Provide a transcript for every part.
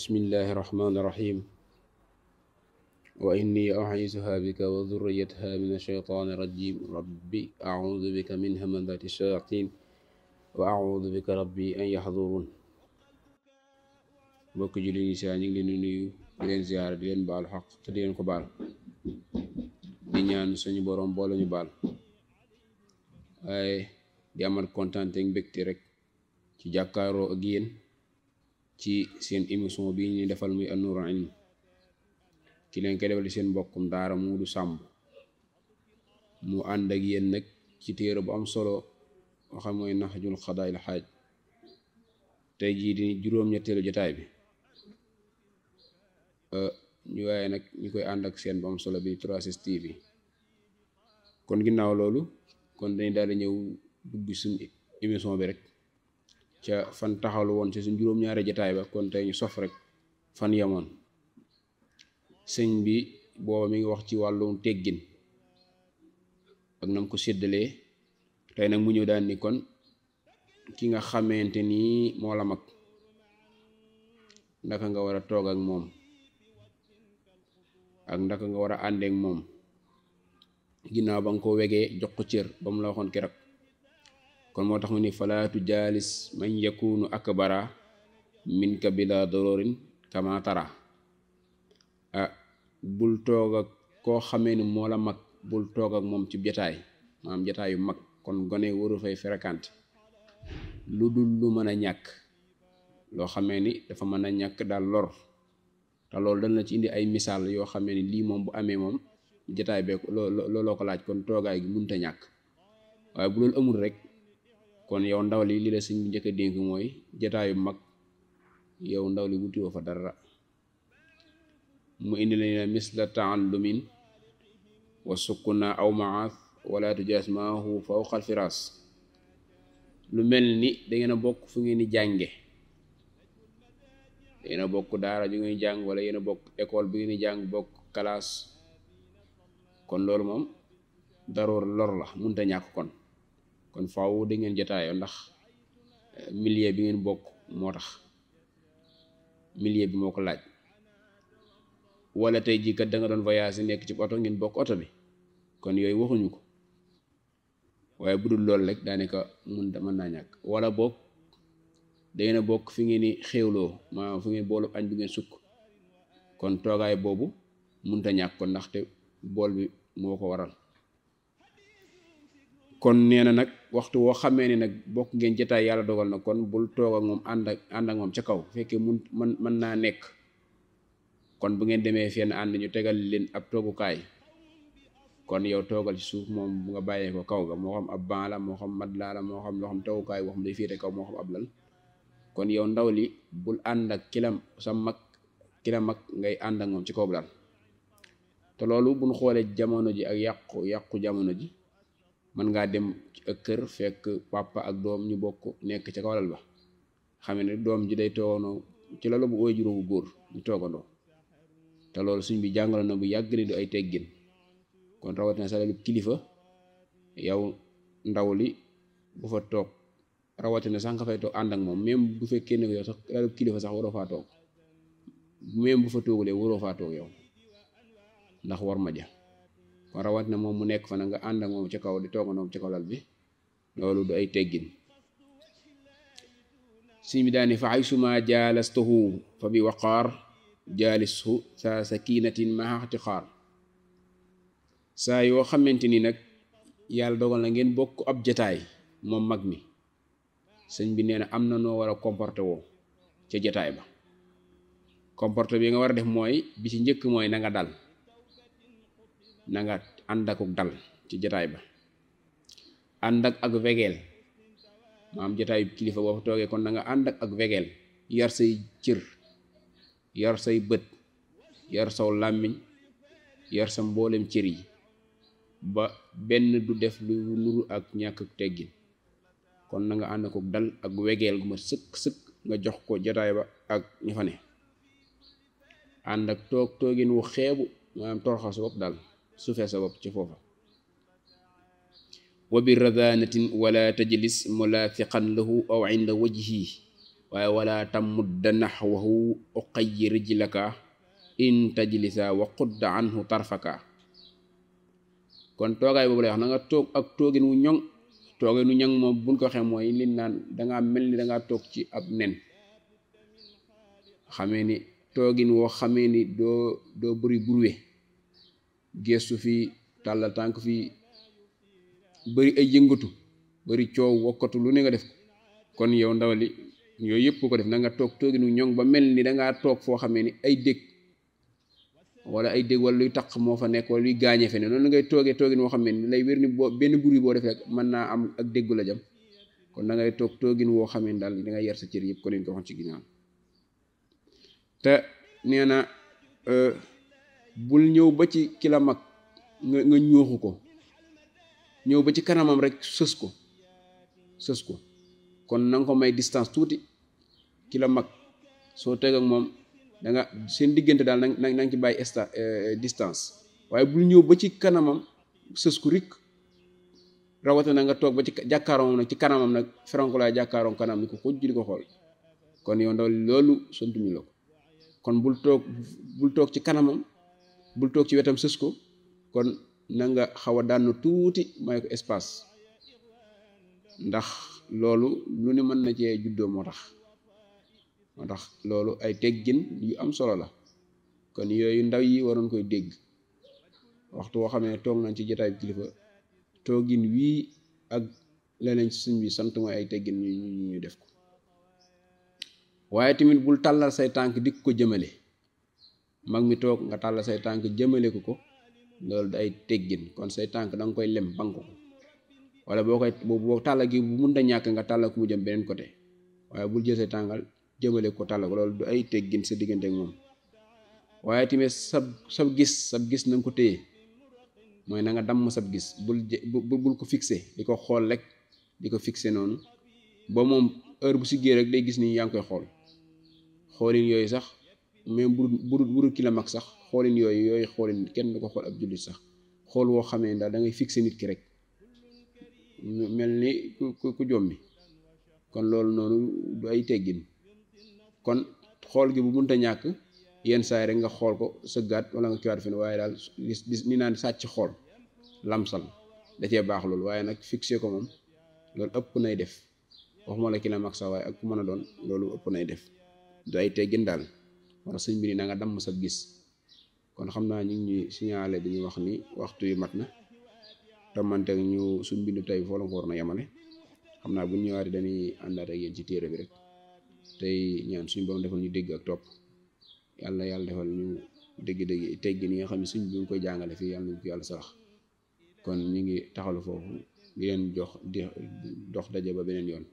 bismillahi rahmaani rahim wa inni u'iizuha bika wa dhurriyyataha mina shaytaani rajim rabbi a'uudu bika min hamazati shayaatiin wa a'uudu bika rabbi an yahduruun. mbokk julli yi saa ñu ngi leen di nuyu di leen ziyaara di leen baal xaq te di leen ko baal di ñaan suñu boroom boole ñu baal waaye di amal kontaan te mbégte rek ci jàkkaaroo ak yéen ci seen émission bi ñu defal muy An-Nourul Ilm ki leen koy defal di seen mbokkum daara Muudu Sàmb mu ànd ak yéen nag ci téere bu am solo waxa mooy Nahjul Qadaa'il Haaj tey jii di juróom-ñetteelu jotaay bi ñu waaye nag ñu koy ànd ak seen bu am solo bi 3STV kon ginnaaw loolu kon dañu daal di ñëw dugg suñ émission bi rek ca fan taxawlu woon ci suñ juróom-ñaari jotaay ba kon tey ñu sof rek fan yamoon sëñ bi booba mi ngi wax ci wàllum teggin ak nam ko séddalee tey nag mu ñëw daan ni kon ki nga xamante nii moo la mag ndaka nga war a toog ak moom ak ndaka nga war a àndeek moom ginnaaw ba nga ko wegee jox ko cër ba mu la waxoon keroog kon moo tax mu ni falaatu jaalis man yakunu akbara minka bila dororin kama tara bul toog ak koo xamee ni moo la mag bul toog ak moom ci jataay maanaam jataay yu mag kon gone waru fay fréquente lu dul lu mën a ñàkk loo xamee ni dafa mën a ñàkk daal lor te loolu dañ la ci indi ay misaal yoo xamee ni lii moom bu amee moom jataay bee looloo ko laaj kon toogaay gi munta ñàkk waaye bu loolu amul rek kon yow ndaw li la sëñ bi njëkk a dénk mooy jataayu mag yow ndaw li wutiwoo fa dara mu indi la ne misla taallumin wa sukkuna aw maas wala tujaas maahu fawqal firaas lu mel ni dangeen a bokk fu ngeen di jànge dangeen a bokk daara ju ngeen jàng wala yéen a bokk école bi ngeen di jàng bokk classe kon loolu moom daroor lor la munta ñàkk kon faaw da ngeen jotaayoo ndax milieu bi ngeen bokk moo tax milieu bi moo ko laaj wala tey jii kat da nga doon voyage nekk ci oto ngeen bokk oto bi kon yooyu waxuñu ko waaye bu dul loolu rek daanaka mën naa ñàkk wala bokk da ngeen a bokk fi ngeen di xéewloo maanaam fi ngeen boolu añ bi ngeen sukk kon toogaay boobu munta ñàkk kon ndaxte bool bi moo ko waral kon nee na nag waxtu woo xamee ni nag bokk ngeen jotaay yàlla dogal na kon bul toog ak moom ànd ak moom ca kaw fekkee mën naa nekk kon bu ngeen demee fenn ànd ñu tegal leen ab toogukaay kon yow toogal ci suuf moom bu nga bàyyee ko kaw ga moo xam ab ban la moo xam mat laa la moo xam loo xam toogukaay boo xam day féete kaw moo xam ab lal kon yow ndaw li bul ànd ak ki la mag ngay ànd ak moom ci kaw lal te loolu buñ xoolee jamono ji ak yàqu jamono ji mën ngaa dem ak kër fekk papa ak doom ñu bokk nekk ca kawlal ba xam ne doom ji day toogandoo ci loolu bu ooy juróom bu góor ñu toogandoo te loolu suñ bi jàngalo na bu yàgg ni du ay teggin kon rawatina sa lalub kilifa yow ndaw li bu fa toog rawatina sax nga fay toog ànd ak moom même bu fekkee ne yow sax lalub kilifa sax waroo faa toog même bu fa toogulee waroo faa toog yow ndax war ma ja kon rawat na moom mu nekk fa na nga ànd ak moom ci kaw di toogandoo ci kaw lal bi loolu du ay teggin si mi daani fa haysuma jaalastahu fa bi waqaar jaalishu saa sakinatin maa ixtixaar saa yoo xamante ni nag yàlla dogal na ngeen bokk ab jataay moom mag mi sëñ bi nee na am na noo war a comporté woo ca jataay ba comporté bi nga war a def mooy bi ci njëkk mooy na nga dal na nga ànd ak dal ci jataay ba ànd ak wegeel maam jataay kilifa boo fa toogee kon na nga ànd ak wegeel yar say cër yar say bët yar saw làmmiñ yar sa mboolem cër yi ba benn du def lu nuru ak ñàkk teggin kon na nga ànd ak dal ak wegeel gu ma sëkk nga jox ko jataay ba ak ña fa ne ànd ak toogin wu xeebu maanaam toroxal sa bopp daal suufee sa bopp ci foofa wa bi radanatin wala tajlis mulafiqan lahu aw inda wajhi waaye wala tamudda naxwahu uqayyi rijlaka in tajlisa wa qudda anhu tarfaka. kon toogaay boobu lay wax na nga toog ak toogin wu ñoŋ. toogin wu ñoŋ moom buñ ko waxee mooy li naan dangaa mel ni dangaa toog ci ab nen, xamee ni toogin woo xamee ni doo bëri burwe gestu fii tàllal tànk fii bëri ay yëngatu bëri coow wokkatu lu ne nga def ko. kon yow ndawali yooyu yëpp ko def na nga toog toogin wu ñoŋ ba mel ni dangaa toog foo xamee ni ay dégg wala luy taq moo fa nekk wala luy gaañee fe ne noonu ngay toogin woo xam ne ni lay wér ni boo benn bruit boo def rek mën naa am ak déggu la jam. kon da ngay toog toogin woo xam ne daal da ngay yar sa cër yëpp ko leen ko waxoon ci ginnaaw. te nee na bul ñëw ba ci ki la mag nga ñooxu ko, ñëw ba ci kanamam rek sës ko kon na nga ko may distance tuuti. ki la mag soo teg ak moom da nga seen diggante daal na nga ci bàyyi distance, waaye bul ñëw ba ci kanamam sës ko rik. rawatina nga toog ba ci jàkkaaroom nag ci kanamam nag franco laa jàkkaaroom kanam ni ko xoj di ko xool. kon yow ndaw loolu sontuñu la ko. kon bul toog ci kanamam, bul toog ci wetam sës ko. kon na nga xaw a dànn tuuti may ko espace, ndax loolu lu ne mën na cee juddoo moo tax loolu ay teggin yu am solo la. kon yooyu ndaw yi waroon koy dégg waxtu woo xam ne toog nañ ci jotaay bi kilifa. toogin wii ak leneen ci suñ bi sant mooy ay teggin ñu def ko. waaye tamit bul tàllal say tànk dik ko jëmale. mag mi toog nga tàllal say tànk jëmale ko loolu da ay teggin. kon say tànk da nga koy lem bank ko, wala boo tàllal gi bu mënta ñàkk nga tàllal ko mu jëm beneen côté, waaye bul jël say tàngal jëmale ko tàllal ko. loolu du ay teggin sa diggante ak moom. waaye tamit sab gis na nga ko téye, mooy na nga damm sab gis. bul ko fixé di ko xool rek di ko fixé noonu ba moom heure bu siggee rek day gis ni yaa ngi koy xoolin yooyu sax même buru ki la mag sax xoolin yooyu xoolin kenn du ko xool ab jullit sax. xool woo xamee ndax da ngay fixé nit ki rek mel ni ku jommi. kon loolu noonu du ay teggin. kon xool gi bu mënta ñàkk yenn saay rek nga xool ko sëggaat wala nga kiiwaat fi ne, waaye daal ni naan sàcc xool lamsal da cee baax loolu. waaye nag fixé ko moom loolu ëpp nay def, waxuma la ki la mag sax waaye ak ku mën a doon loolu ëpp nay def. du ay teggin daal. wala sëñ bi ni na nga damm sa gis. kon xam naa ñu ngi ñuy signalé dañuy wax ni waxtu yu mat na tamante ñu suñ bindu tey foo la ko war na yemale. xam naa bu ñu ñëwaatee dañuy àndaat ak yéen ci téere bi rek tey ñaan suñu borom defal ñu dégg ak topp. yàlla defal ñu dégg-dégg teggin yi nga xam ne suñ bi ñu koy jàngale fii yàlla nañ ko yàlla sax. kon ñu ngi taxalu foofu di leen dox daje ba beneen yoon.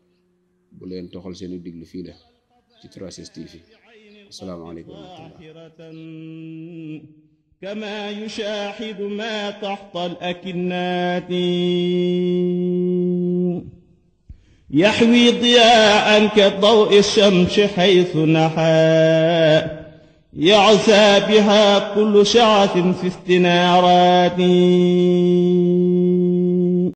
bu leen toxal seeni diglu fii la ci 3STV. asalaamaaleykum wa rahmatullah. kama yushahidu ma tahta al-akinnati yahwi diya'an ka dawi ash-shamsi haythu naha يعسى بها كل شعث في استنارات